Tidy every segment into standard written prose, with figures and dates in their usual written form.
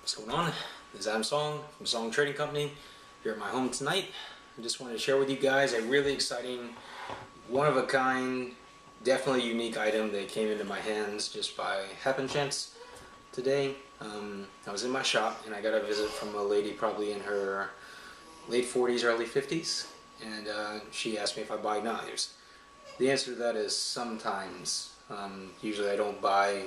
What's going on? This is Adam Song from Song Trading Company here at my home tonight. I just wanted to share with you guys a really exciting, one-of-a-kind, definitely unique item that came into my hands just by happen chance today. I was in my shop and I got a visit from a lady probably in her late 40s, early 50s, and she asked me if I buy knives. The answer to that is sometimes. Usually I don't buy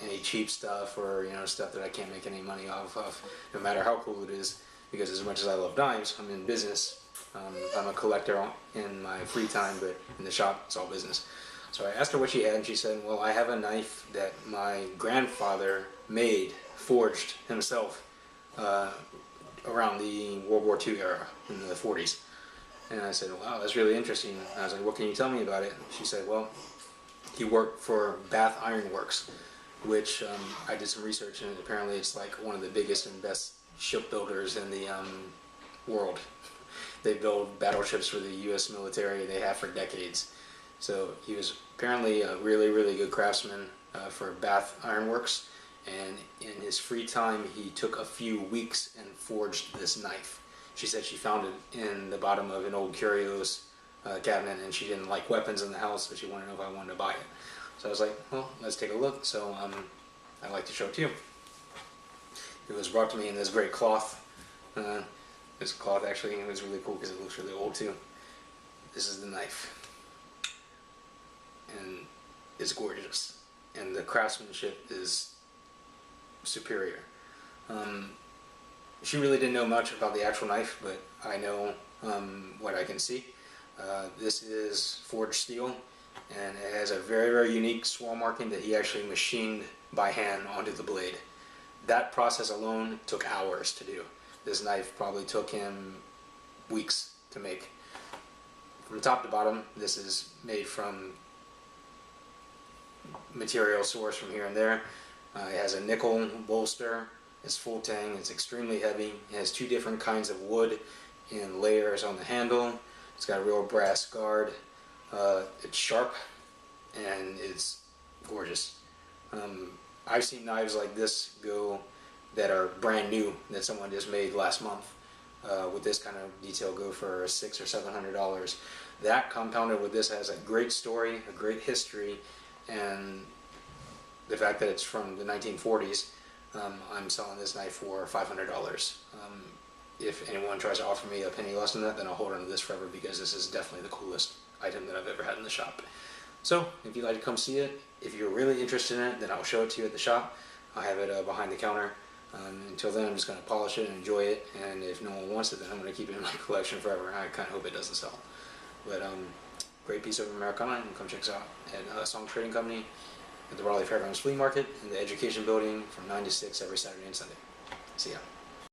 any cheap stuff or stuff that I can't make any money off of, no matter how cool it is, because as much as I love knives, I'm in business. I'm a collector in my free time, but in the shop it's all business. So I asked her what she had and she said, well, I have a knife that my grandfather made, forged himself around the World War II era in the 40s. And I said, wow, that's really interesting. And I was like, what can you tell me about it? She said, well, he worked for Bath Iron Works, which I did some research, and apparently it's like one of the biggest and best shipbuilders in the world. They build battleships for the U.S. military. They have for decades. So he was apparently a really, really good craftsman for Bath Iron Works, and in his free time he took a few weeks and forged this knife. She said she found it in the bottom of an old curios cabinet, and she didn't like weapons in the house, so she wanted to know if I wanted to buy it. So I was like, well, let's take a look. So I'd like to show it to you. It was brought to me in this great cloth. This cloth actually, it was really cool because it looks really old too. This is the knife. And it's gorgeous. And the craftsmanship is superior. She really didn't know much about the actual knife, but I know what I can see. This is forged steel, and it has a very, very unique swirl marking that he actually machined by hand onto the blade. That process alone took hours to do. This knife probably took him weeks to make. From top to bottom, this is made from material sourced from here and there. It has a nickel bolster. It's full tang. It's extremely heavy. It has two different kinds of wood in layers on the handle. It's got a real brass guard. It's sharp and it's gorgeous. I've seen knives like this go that are brand new that someone just made last month with this kind of detail go for $600 or $700. That compounded with this has a great story, a great history, and the fact that it's from the 1940s. I'm selling this knife for $500. If anyone tries to offer me a penny less than that, then I'll hold on to this forever, because this is definitely the coolest item that I've ever had in the shop. So if you'd like to come see it, if you're really interested in it, then I'll show it to you at the shop. I have it behind the counter. Until then, I'm just going to polish it and enjoy it, and if no one wants it, then I'm going to keep it in my collection forever. I kind of hope it doesn't sell. But great piece of Americana, and come check us out at Song Trading Company at the Raleigh Fairgrounds Flea Market in the Education Building from 9 to 6 every Saturday and Sunday. See ya.